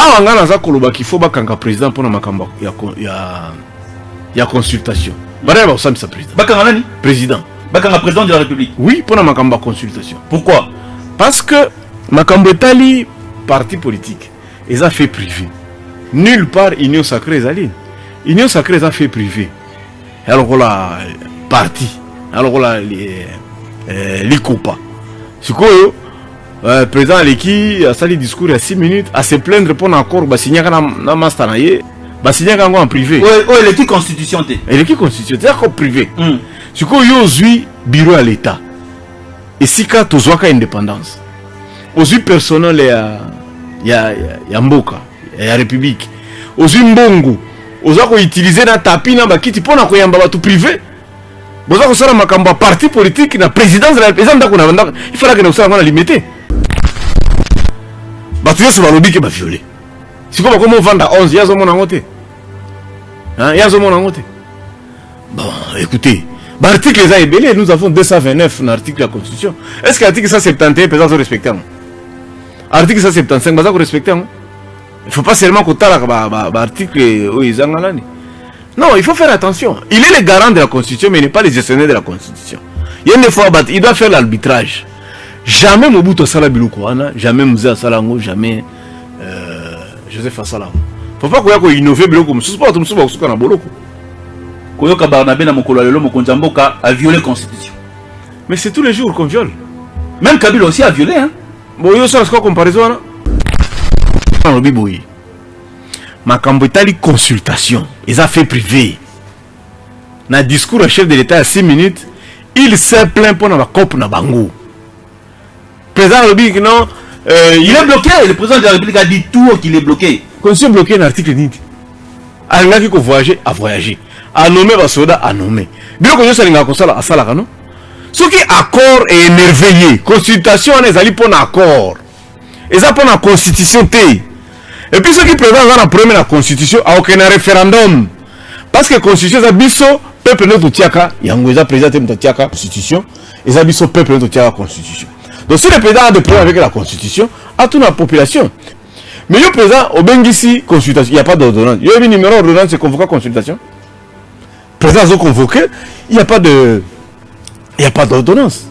Ah, on a un zakoloba qu'il faut bakanga président pour makamba ya consultation. Bareba au sa président. Bakanga nani? Président. Bakanga président de la République. Oui, pour makamba consultation. Pourquoi? Parce que makambo etali parti politique, ils ont fait privé. Nulle part union sacrée ezali. Union sacrée a fait privé. Alors là parti. Alors là les copains. Sikoyo président Leki a sali discours à 6 minutes à se plaindre pour encore signer na master naie signer en privé. Ouais, l'équipe constitution té. L'équipe constitution c'est encore privé. Sikoyo zui bureau à l'état. Et si ka tozwaka indépendance. Ozui personnel ya mboka ya république. Ozui mbongo. Ozako utiliser na tapis na bakiti pona koyamba batu privé. Boza ko sala makamba parti politique na présidence de la présidence ndako na il fallait que nous soyons limité. Batu yeso balobi ke ba violer. Siko ba komo vanda 11 yazo mona ngote. Hein, yazo mona ngote. Bon, écoutez, l'article les a ébélé, nous avons 229 dans l'article de la Constitution. Est-ce que l'article 171 peut être respecté? Article 175 baza ko respecter. Il faut pas seulement que l'article où ils ont l'année. Non, il faut faire attention. Il est le garant de la Constitution, mais il n'est pas le gestionnaire de la Constitution. Il y a une fois, il doit faire l'arbitrage. Jamais Mobutu Sala Bilukouana, jamais Moussa Salango, jamais Joseph Salango. Il ne faut pas qu'on innove Biloko, mais ce n'est pas tout le monde qui a Boloko. Koyoka Barnabé na mokolo lelo mokonjamboka a violé la Constitution. Mais c'est tous les jours qu'on viole. Même Kabila aussi a violé, hein. Bon, il y a ça, c'est comparaison. Makambo etali consultation, ils ont fait privé. Dans le discours au chef de l'État à 6 minutes, il s'est plaint pour la COP na bango. Président Robi, non, il est bloqué. Le président de la République a dit tout qu'il est bloqué. Constitution bloqué dans l'article 9. Il a dit qu'il voyager, à voyager. À nommer Basoda, à nommer. Bien que je sois à Salaka, non? Ce qui est accord est émerveillé. Consultation, ils allaient pour un accord. Ils ont pour la constitution. Et puis ceux qui présentent dans la première constitution, a aucun référendum. Parce que la constitution, c'est biso, peuple notre tiaka, yango ils ont présenté notre tiaka constitution, ils ont biso peuple notre tiaka constitution. Donc si le président a des problèmes avec la constitution, à toute la population. Mais le président, au Bengisi, consultation, il n'y a pas d'ordonnance. Il y a un numéro d'ordonnance, c'est convoqué consultation. Le président a convoqué, il n'y a pas de. Il n'y a pas d'ordonnance.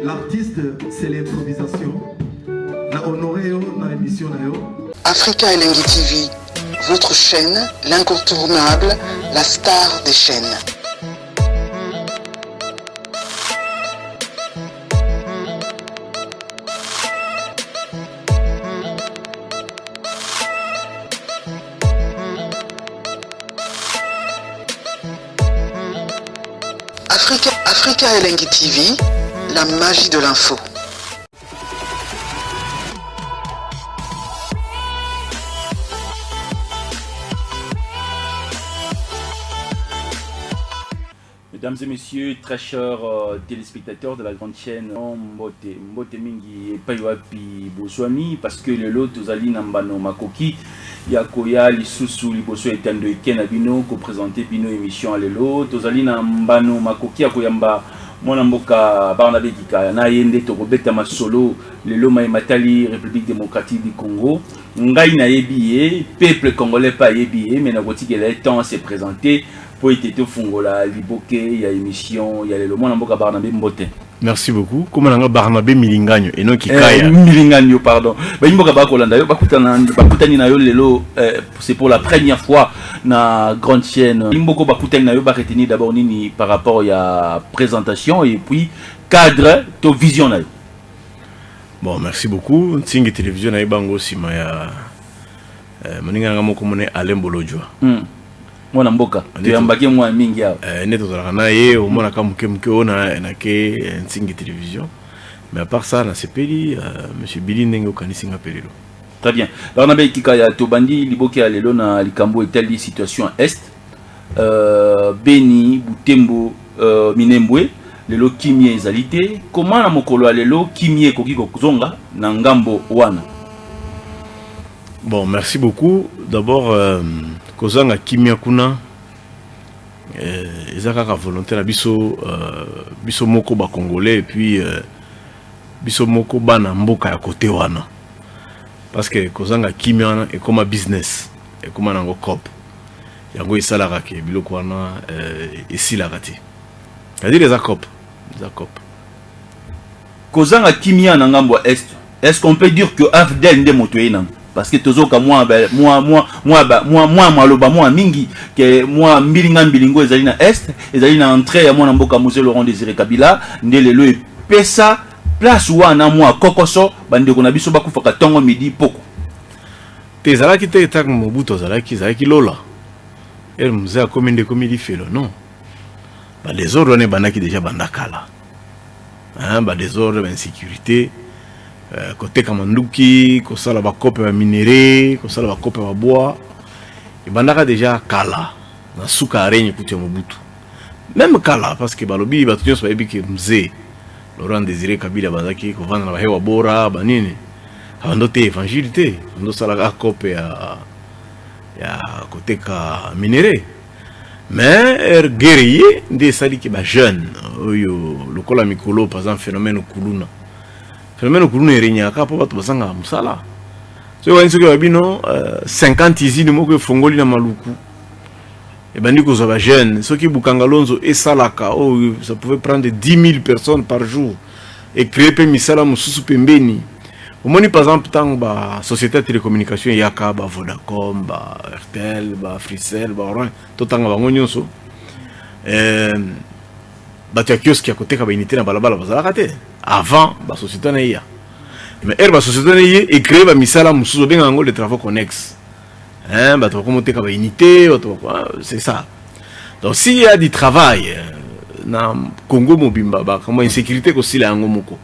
L'artiste, c'est l'improvisation. La honoré dans l'émission. Africa Elengi TV, votre chaîne, l'incontournable, la star des chaînes. Africa Elengi TV, la magie de l'info. Mesdames et messieurs, très chers téléspectateurs de la grande chaîne Mbote Mingi Paywapi Boswami, parce que le lot Tozali Nambano Makoki Yakoya Lisusu Liboso Etando Ikena Bino ko présenter Bino émission à l'elo Tozali Nambano Makoki Yakoyamba Mwana mboka Barnabé Kika na yende to kobeta masolo lelo matali République démocratique du Congo ngai na yebié peuple congolais pas yebié mais na kotiki le temps se présenter pour être fungola liboké ya émission ya lelo mwana mboka Barnabé Mbote. Merci beaucoup. Comment on a Barnabé Milinganyo et non Kikaya. Milinganyo pardon. Ba mboka ba kolanda yo bakutani na yo lelo c'est pour la première fois na grande chaîne. Mboko bakutani na yo ba retenir d'abord nini par rapport à présentation et puis cadre to vision na yo. Bon, merci beaucoup. Tingi télévision na bango sima moninga nga moko mone Alain Bolojwa mwana mboka tuyambaki mwa mingi awa ne tozalaka na ye omona ka moke moke oyo na ke nsingi télévision mais à part ça na sepeli monsieur Billy ndenge okanisi nga pelelo. Très bien. Alors, on a kika ya tobandi liboki ya lelo na likambo etali situation est Beni Butembo Minembwe lelo kimie ezalité comment na mokolo lelo kimie koki kozonga na ngambo wana. Bon, merci beaucoup. D'abord kozanga kimia kuna ezaka ka volonté na biso biso moko ba congolais et puis biso moko bana mboka ya côté wana. Parce que kozanga kimia et comme business et comme nango cop yango isalaka ke biloko wana esilaka te. C'est-à-dire les cop kozanga kimia na ngambo est qu'on peut dire que afdel nde moto ena parce que tozoka moi maloba moi mingi que moi mbilinga mbilingo ezali na est ezali na entrée ya mwana mboka Mose Laurent Désiré Kabila nde lelo pesa place wana moi kokoso bandeko na biso bakufaka tongo midi poko tezalaki te tak Mobutu zalaki lola el mzee akomende komidi felo non ba désordre ne banaki déjà bandakala ba désordre ba insécurité côté kamanduki kosala ba kope ba minéré kosala ba kope ba bois et bandaka déjà kala na suka arenye kuti Mobutu même kala parce que balobi batunyo so yebi ke mzee Laurent Désiré Kabila bazaki kovanda na bahewa bora banini abando te évangile te ndo sala ka kope ya côté ka minéré mais guerrier nde sali ki ba jeune oyo lokola mikolo par exemple phénomène kuluna erinya ka po bato basanga musala so wani soki babino 50 usines moko fongoli na maluku et bandi ko zo ba jeune soki bukanga lonzo esalaka oh ça pouvait prendre 10 000 personnes par jour et créer pe misala mususu pembeni omoni par exemple tant ba société de télécommunication yaka ba Vodacom ba RTL ba Fricel ba Orange to tanga bango nyonso bato ya kioski ya koteka bainité na balabala bazalaka te avant ba société na ya mais ba société na ye et créer ba misala mususu benga ngo les travaux connexes bato comme teka bainité c'est ça. Donc s'il y a du travail na Congo mobimba ba comme insécurité ko sila yango moko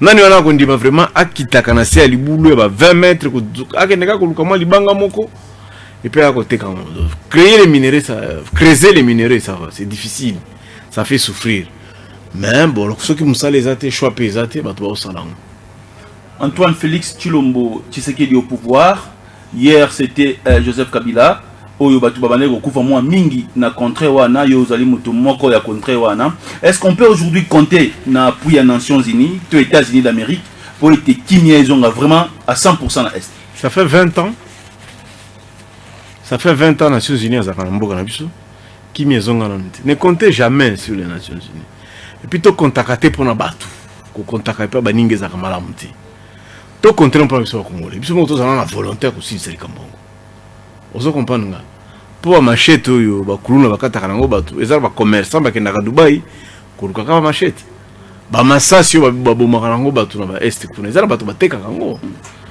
nani wana ko ndima vraiment akitaka na sia libulu ba 20 mètres ko akendeka ko lukama libanga moko et puis à côté quand créer les minéraux ça creuser les minéraux ça c'est difficile ça fait souffrir mais bon ceux qui musala ezate choix pesate ba to salango. Antoine Félix Tshilombo Tshisekedi au pouvoir hier c'était Joseph Kabila oyo batu babane ko kufa moi mingi na contre wana yo zali mutu moko ya contre wana. Est-ce qu'on peut aujourd'hui compter na appui à Nations Unies, aux États-Unis d'Amérique pour être kimia ezonga vraiment à 100% na est. Ça fait 20 ans. Ça fait 20 ans Nations Unies à mboka na biso. Kimia ezonga na nte. Ne comptez jamais sur les Nations Unies. Et puis to contacter pour na batu. Ko contacter pas baninge za kamala muti. To compter pour biso congolais. Biso moto za na volontaire aussi c'est kambongo. Ozo comprendre nga pour machette oyo ba kuluna bakataka nango batu ezala ba commerçant bakendaka Dubai koluka ka machette ba masasi oyo babomaka nango batu na ba est kuna ezala batu batekaka ngo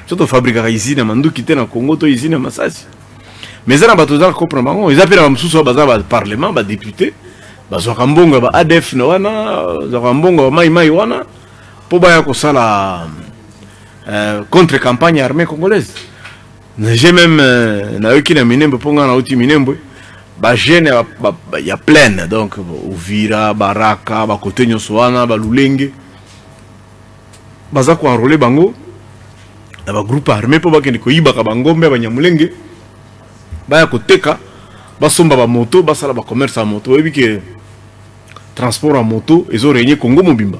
soto fabrika usine manduki te na Congo to usine masasi mais ezala batu za kopra bango ezapela ba mususu baza ba parlement ba député bazwa kambongo ba ADF na wana za kambongo ba mai wana po ba ya kosala contre campagne armée congolaise. J'ai même na yoki na Minembwe ponga na uti Minembwe ba jeune ya pleine donc Uvira Baraka ba côté nyonso wana ba Lulenge baza ko enrôler bango na ba groupe armé po bakende ko yibaka bangombe ba Nyamulenge ba ya koteka ba somba ba moto ba sala ba commerce à moto ebi ke transport à moto ezo régner Congo mobimba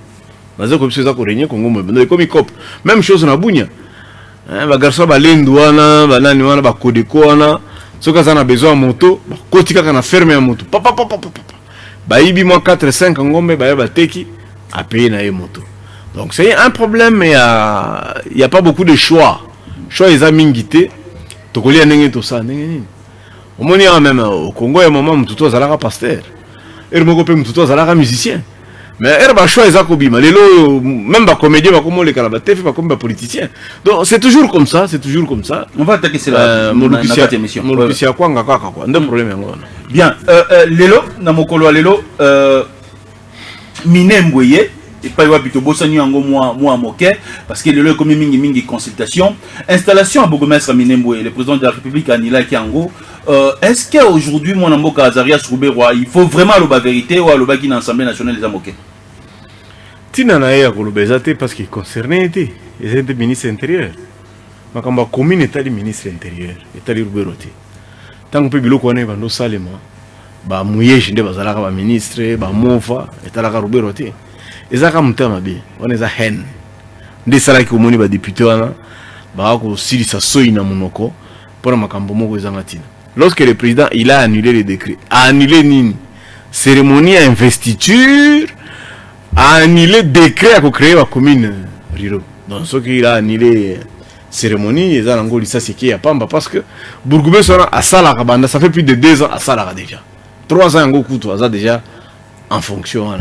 baza ko biso za ko régner Congo mobimba comme cop même chose na Bunya. Ba garçon ba lendu wana ba nani wana ba kodeko wana soka za na besoin moto ba kotika kana ferme ya moto papa ba ibi mo 4 5 ngombe ba ya teki a payer na moto. Donc c'est un problème, il y a pas beaucoup de choix eza mingité to kolia ndenge to sa ndenge. Omoni même au Congo ya maman mututo azalaka pasteur et moko pe mututo azalaka musicien. mais herba choix eza kobima lelo même ba comédien ba comme les calabaté fait pas comme ba politicien. Donc c'est toujours comme ça, c'est toujours comme ça. On va attaquer cela dans cette émission. Molukisi ya kwanga kaka quoi. Ndem problème yango. Bien, lelo na mokolo lelo Minembwe et pas y bito bosani yango moi moquet parce que lelo comme mingi consultation installation à Bourgmestre Minembwe le président de la République Anila Kiango. Est-ce qu'aujourd'hui mon amboka Azarias Rouberoi il faut vraiment la vérité ou le baki dans l'Assemblée nationale des amoquets? Tina na ya kolobezate parce qu'il concernait était ministre intérieur. Makamba commune état du ministre intérieur état du Rouberoti. Tant que biloko wana bando salema ba muyeji nde bazalaka ba ministre ba mova etalaka Rouberoti. Ezaka mutama be on eza hen nde salaki komoni ba député wana ba ko silisa soina munoko pour makambo moko ezanga tina. Lorsque le président il a annulé le décret, a annulé nini cérémonie à investiture, a annulé décret à créer la commune Riro. Donc ce qu'il a annulé cérémonie, ils ont engolé ça c'est qui a pas parce que Bourgoumestre a Sala Kabanda, ça fait plus de 2 ans à Sala déjà. 3 ans en Goku, ça déjà en fonction.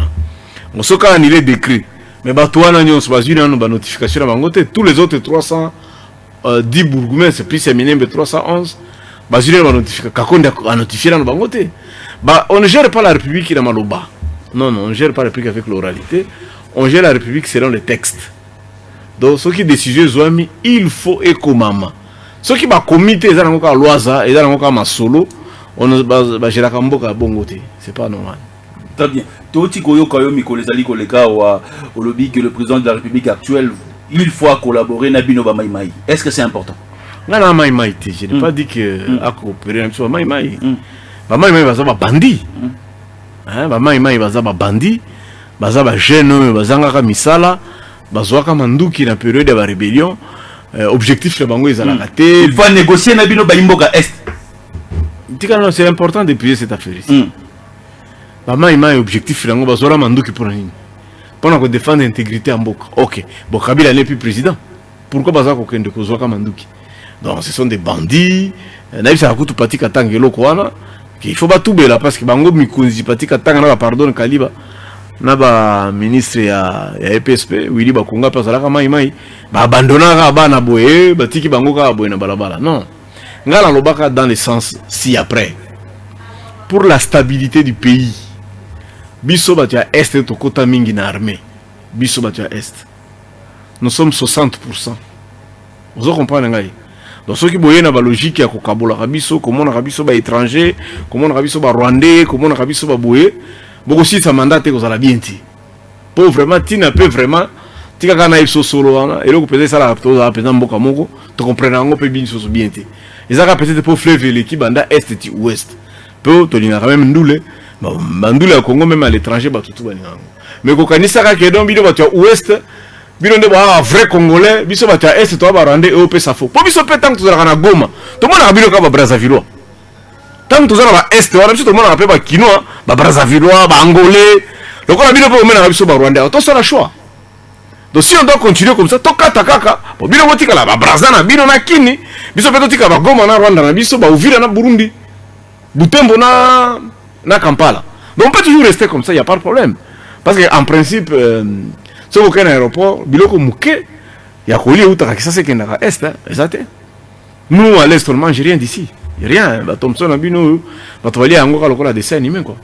On ce qu'a annulé décret, mais Batouana on se base une notification à Bangote, tous les autres 310 Bourgoumestre plus Minembwe 311. Basile va notifier, Kakonde a notifié dans le Bangote. On ne gère pas la République qui est dans Maloba. Non, on ne gère pas la République avec l'oralité. On gère la République selon les textes. Donc, ce qui est décision, il faut éco-mama. Ce qui va comité, ils ont un loisa, ils ont un solo, on va gérer un Kamboka Bongote. C'est pas normal. Très bien. Toti Koyo Kayomi Kolezali Koleka au lobby que le président de la République actuelle, il faut collaborer Nabino Bamaïmaï. Est-ce que c'est important? Je n'ai pas dit que à coopérer avec Maïmaï. Maïmaï va être bandit. Maïmaï va être bandit. Va être jeune, va être misala, va être manduki na période de la rébellion. Objectif le bango est raté. Il faut négocier na bino baimboka est. C'est important de payer cette affaire ici. Maïmaï objectif le bango va être manduki pour nini. Pour défendre l'intégrité en boka. OK. Bon Kabila n'est plus président. Pourquoi va être kokende ko zoka manduki? Donc ce sont des bandits. Naïf ça coûte pati katanga loko wana. Il faut pas tout bela parce que bango mikunzi pati katanga na pardon kaliba. Na ba ministre ya EPSP Willy Bakunga pasala ka mai ba abandonna ka bana boye batiki bango ka boye na balabala. Non. Ngala lobaka dans le sens si après. Pour la stabilité du pays. Biso batia est to kota mingi na armée. Biso batia est. Nous sommes 60%. Vous comprenez ngai? Donc ceux qui voyaient la logique à Kokabola Rabiso, comment on a Rabiso ba étranger, comment on a Rabiso ba rwandais, comment on a Rabiso ba boué, beaucoup aussi ça mandate que ça la bien ti. Pour vraiment tina peut vraiment tika kana ipso solo et le peut-être ça la to za peut-être mboka moko, tu comprends ngo peut bien so bien ti. Ils a peut-être pour fleuve l'équipe banda est et ouest. Peu to lina quand même ndule, mandule au Congo même à l'étranger ba tout ba ningo. Mais ko kanisa ka ke don bino ba tu ouest bino nde ba vrai congolais biso ba ta est to ba rwandais et op ça faux po biso pe tant que tozala na Goma to mona bino ka ba Brazzaville tant que tozala ba est wana biso to mona pe ba Kinois ba Brazzaville ba angolais donc on a bino pe mena biso ba rwandais to ça la choix. Donc si on doit continuer comme ça to kata kaka po bino botika la ba Brazzaville bino na Kini biso pe to tika ba Goma na Rwanda na biso ba Uvira na Burundi Butembo na Kampala. Donc on peut toujours rester comme ça, il y a pas de problème parce que en principe si vous avez un aéroport, biloko mouké, il y a collier ou t'as ça c'est qu'il y a est, exact. Nous à l'est on mange rien d'ici, rien. Bah Thompson a bino, bah tu vas aller encore le la dessin animé quoi.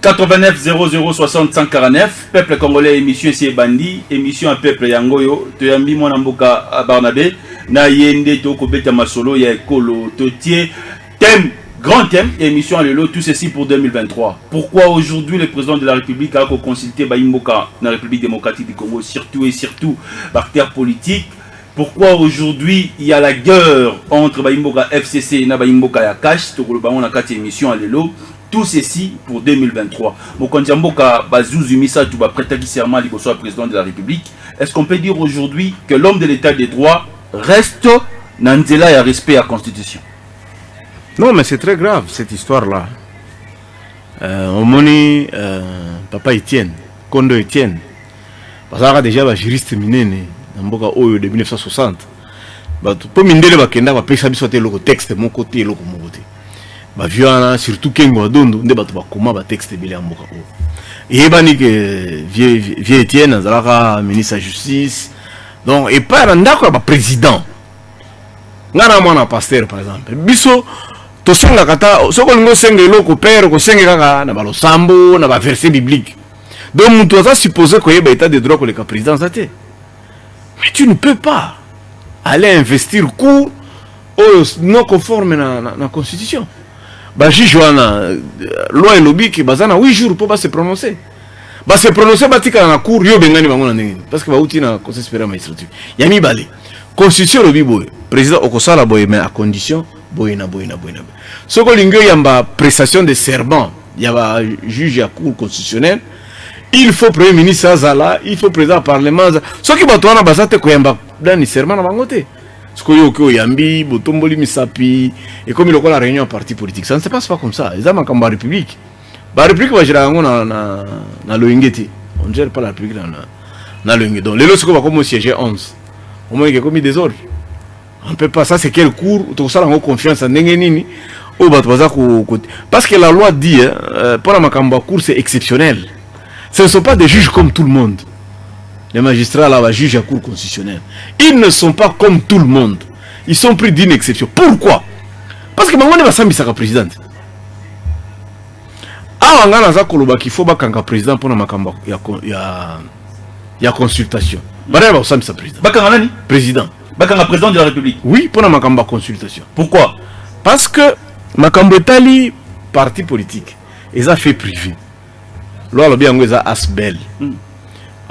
89 00 60 149 peuple congolais émission c'est bandi émission à peuple yangoyo to yambi mwana mboka Barnabé na yende to ko beta masolo ya ekolo to tie thème. Grand thème, émission à l'élo, tout ceci pour 2023. Pourquoi aujourd'hui le président de la République a consulté Baïmboka dans la République démocratique du Congo, surtout par terre politique. Pourquoi aujourd'hui il y a la guerre entre Baïmboka FCC et Baïmboka Yakash, tout le ballon a 4 émissions à l'élo. Tout ceci pour 2023. Mokondiamboka Bazouzumisa tout va prêter serment à l'Ibosso président de la République. Est-ce qu'on peut dire aujourd'hui que l'homme de l'état des droits reste Nanzela et à respect à la Constitution? Non, mais c'est très grave cette histoire-là. On moni papa Etienne, Kondo Etienne. Parce qu'il y a déjà un juriste minene dans Mboka Oyo de 1960. Pour mindele bakenda ba pesa biso te loko texte mon côté loko mon côté. Viana, surtout Kengo Adondo, nde bato bakoma ba texte ebele ya mboka oyo. Eyebani ke vieux Etienne azalaka ministre de justice. Donc et pas ndako ya ba président. Ngana mwana pasteur par exemple. Biso to senga kata soko lingo senga eloko père ko senga kaka na balosambo na ba verset biblique. Donc mutu aza supposé ko yeba état de droit ko le président zate. Mais tu ne peux pas aller investir cours non conforme na constitution. Bah juge wana loi et lobby qui bazana 8 jours pour se prononcer. Bah se prononcer batika na cour yo bengani bango na ndenge parce que ba uti na conseil supérieur magistrature. Yami balé. Constitution lobby boy. Président okosala boy mais à condition boy na. Soko lingo yamba prestation de serment, yaba juge à cour constitutionnelle. Il faut premier ministre azala, il faut président parlement. Soki bato wana bazate ko yamba dani serment na bangote. Skoyo yambi botomboli misapi et comme il y a la réunion parti politique, ça ne se passe pas comme ça. Ils ont un république. La république va gérer na loingeti. On ne gère pas la république na loingeti. Donc les lorsque va comme siéger 11. Au moins il y a commis des ordres. On ne peut pas, ça c'est quel cours, tout ça on a confiance en nini au parce que la loi dit pour la makamba cour c'est exceptionnel. Ce ne sont pas des juges comme tout le monde. Les magistrats là, les juges à cour constitutionnelle, ils ne sont pas comme tout le monde. Ils sont pris d'une exception. Pourquoi? Parce que Mangone va s'ambiser à présidente. Ah, on a un qu'il faut que président pour il y a consultation. Bah, va s'ambiser à président. Président. Président de la République. Oui, pour la consultation. Pourquoi? Parce que Makambo Tali, parti politique, ils ont fait privé. Loi le bien ils ont asbel.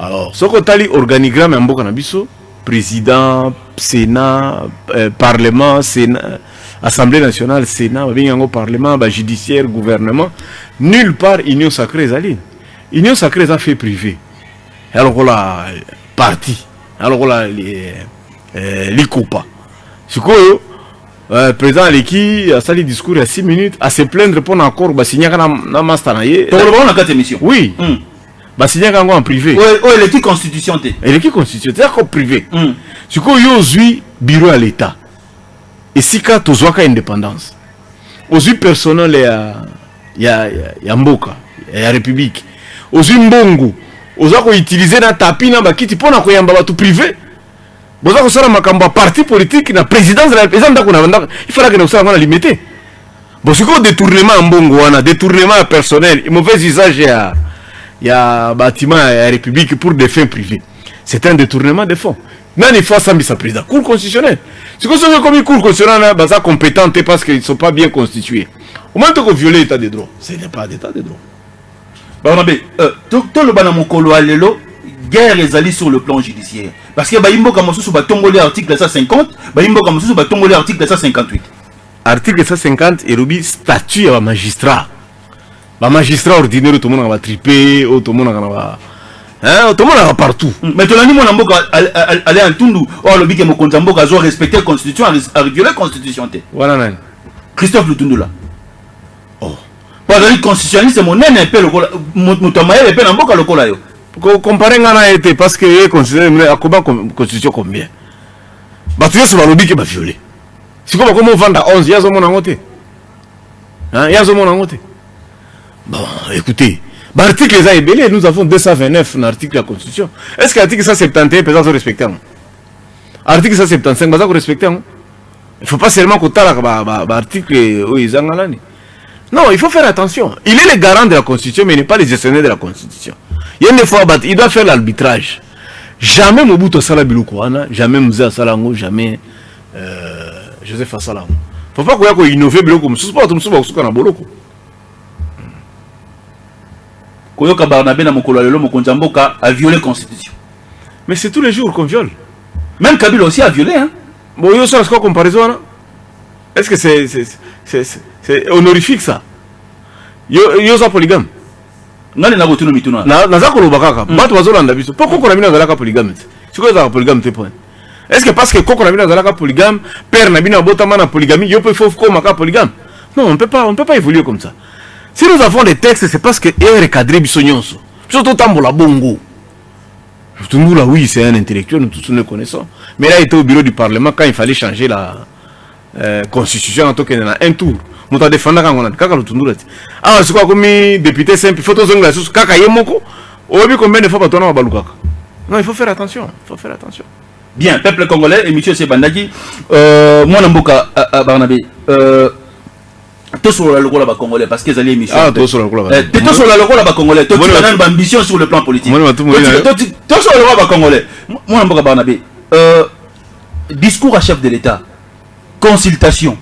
Alors, ce qu'on a dit, organigramme en Boka Nabiso, président, Sénat, Parlement, Sénat, Assemblée nationale, Sénat, Parlement, judiciaire, gouvernement, nulle part Union sacrée Zaline. Union sacrée a fait privé. Alors on a parti. Alors on a l'ICOPA. Ce que président Aleki a sali discours à 6 minutes, à se plaindre pour encore signer un master. On a 4 émissions. Oui. Bah signer en privé. Oui, l'équipe constitution. L'équipe constitution, c'est encore privé. Ce que yo bureau à l'État. Et si quand tu as indépendance, aux personnel il y a Mboka, il y a République. Aux Mbongo, aux a utiliser na tapis na bakiti pour na koyamba tout privé. Vous avez ça makamba parti politique na présidence de la présidence il fallait que nous soyons limité. Bon c'est quoi détournement Mbongo wana, détournement personnel, mauvais usage il y a bâtiment à la République pour des fins privées. C'est un détournement de fonds. Même il faut s'ambiser sa président. Cour constitutionnelle. C'est comme ça comme une cour constitutionnelle, bah, compétente parce qu'ils ne sont pas bien constitués. Au moins, tu as violé l'état de droit. Ce n'est pas d'état de droit. Barnabé, tout le banamokolo alelo, guerre est allée sur le plan judiciaire. Parce que Baïmbo Kamosu va tomber l'article 150, Baïmbo Kamosu va tomber l'article 158. Article 150 est le statut à magistrat. Les magistrats ordinaires, tout le monde va triper, tout le monde va. Hein, tout le monde va partout. Mais tu l'as dit, mon amboka, aller en Tundu, or le bique mon kontamboka, doit respecter la constitution, à violer la constitution. Voilà, Christophe Lutundu là. Oh. Parce que le constitutionnaliste, c'est mon nez, un peu le cola. Mon tamaïe, le peu l'amboka, le cola. Comparer Ngana été parce que les constitution combien? Bah, tu sais, c'est le bique qui va violer. C'est comme on vend à 11, il y a mon angoté. Hein, il y a mon angoté. Bon, écoutez, l'article est belé, nous avons 229 dans l'article de la Constitution. Est-ce que l'article 171 peut être respecté? L'article 175 peut être respecté? Il ne faut pas seulement que l'article non, il faut faire attention. Il est le garant de la Constitution, mais il n'est pas le gestionnaire de la Constitution. Il y a une fois, il doit faire l'arbitrage. Jamais Mobutu Sala Bilukouana, jamais Moussa Salango, jamais Joseph Assalango. Il ne faut pas qu'on innove Biloko, ce n'est pas tout ce qu'on a Boloko. Koyoka Barnabé na mokolo lelo mokonzamboka a violé la constitution. Mais c'est tous les jours qu'on viole. Même Kabila aussi a violé hein. Bon yo ça c'est quoi comparaison là? Est-ce que c'est honorifique ça? Yo ça polygame. Ngani na botuno mituna. Na za koloba kaka. Bato bazolanda biso. Pourquoi qu'on a mis dans la polygame? C'est quoi ça polygame te point? Est-ce que parce que quand on a mis dans la polygame, père na bina botama na polygamie, yo peut faut comme ka polygame? Non, on peut pas évoluer comme ça. Si nous avons des textes, c'est parce que est recadré bisonyonso. Surtout tambola bongo. Nous là oui, c'est un intellectuel, nous tous nous connaissons. Mais là il était au bureau du Parlement quand il fallait changer la constitution en tout cas un tour moto a défendre kaka lutundula ti ah c'est quoi comme député simple photo zonga sous kaka yemoko obi combien de fois batona balukaka non il faut faire attention bien peuple congolais et monsieur Sebandaki moi namboka Barnabé tout sur la logo là-bas congolais parce qu'ils allaient émission tout sur la logo là-bas congolais tout qui a une ambition sur le plan politique tout sur le logo là-bas congolais moi namboka Barnabé discours à chef de l'État consultation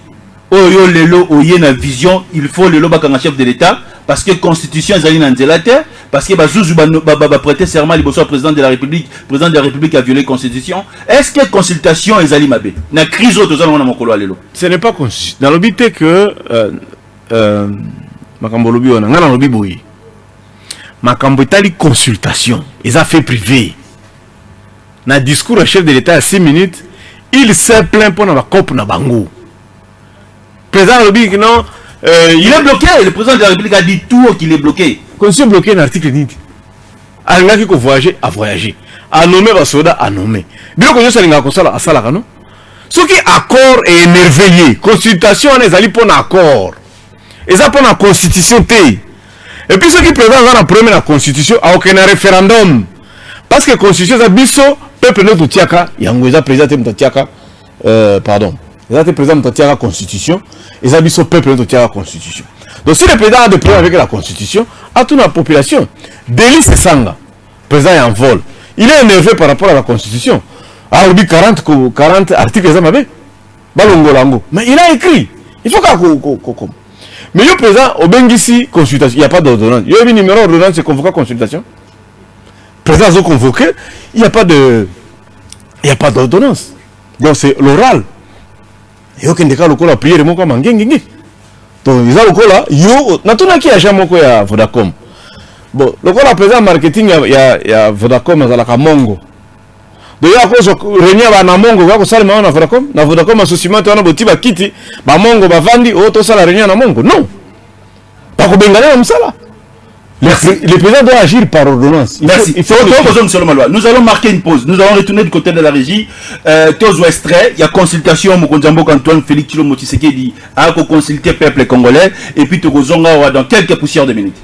oyo lelo oye na vision il faut lelo bakanga chef de l'État parce que constitution ezali na nzela te parce que bazuzu ba prêter serment liboso président de la République a violé constitution est-ce que consultation ezali mabe na crise auto zalo na mokolo lelo ce n'est pas constitution dans l'obité que makambo lobi ona ngana lobi boyi makambo etali consultation eza fait privé na discours à chef de l'État à 6 minutes il s'est plaint pour la COP na bango. Président Lobi non, il est bloqué. Le président de la République a dit tout qu'il est bloqué. Constitution bloqué dans l'article 10. Alanga qui voyager a voyager. A nommer basoda a nommer. Bien que je sois linga kosala a sala non. Ce qui accord est émerveillé. Consultation on est allé pour un accord. Et ça pour la constitution T. Et puis ceux qui présentent dans la première constitution a aucun référendum. Parce que constitution ça biso peuple notre tiaka yango eza président mutatiaka pardon eza président mutatiaka constitution eza biso peuple notre tiaka constitution donc si le président a des problèmes avec la constitution à toute la population Délice Sanga président est en vol il est énervé par rapport à la constitution ah on dit 40 articles eza mabe balongolango mais il a écrit il faut qu'on mais le président au bengisi consultation il n'y a pas d'ordonnance il y a un numéro d'ordonnance c'est convoqué consultation président ont convoqué, il n'y a pas d'ordonnance. Donc c'est l'oral. Il y a aucun cas local à prier, mon comme un gang. Donc ils ont le là, yo, n'a qui a jamais quoi à Vodacom. Bon, le cas président marketing il y a Vodacom à la Mongo. Donc il y a cause réunion à Mongo, va que ça le na Vodacom association tu as un petit bakiti, ba Mongo ba vandi, auto ça la réunion à Mongo. Non. Pas que bengale comme ça là. Le président doit agir par ordonnance. Merci. Nous allons marquer une pause. Nous allons retourner du côté de la régie. Tous extraits. Il y a consultation. Mokonjambo Antoine Félix Tshilombo Tshisekedi a consulté le peuple congolais. Et puis Togozonga dans quelques poussières de minutes.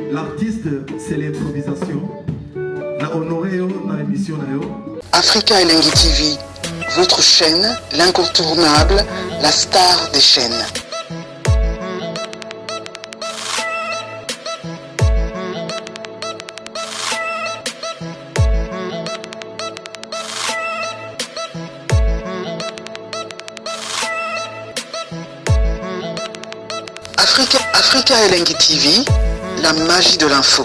L'artiste, c'est l'improvisation. Na honoré na émission na yo. Africa Elengi TV, votre chaîne, l'incontournable, la star des chaînes. Africa Elengi TV, la magie de l'info.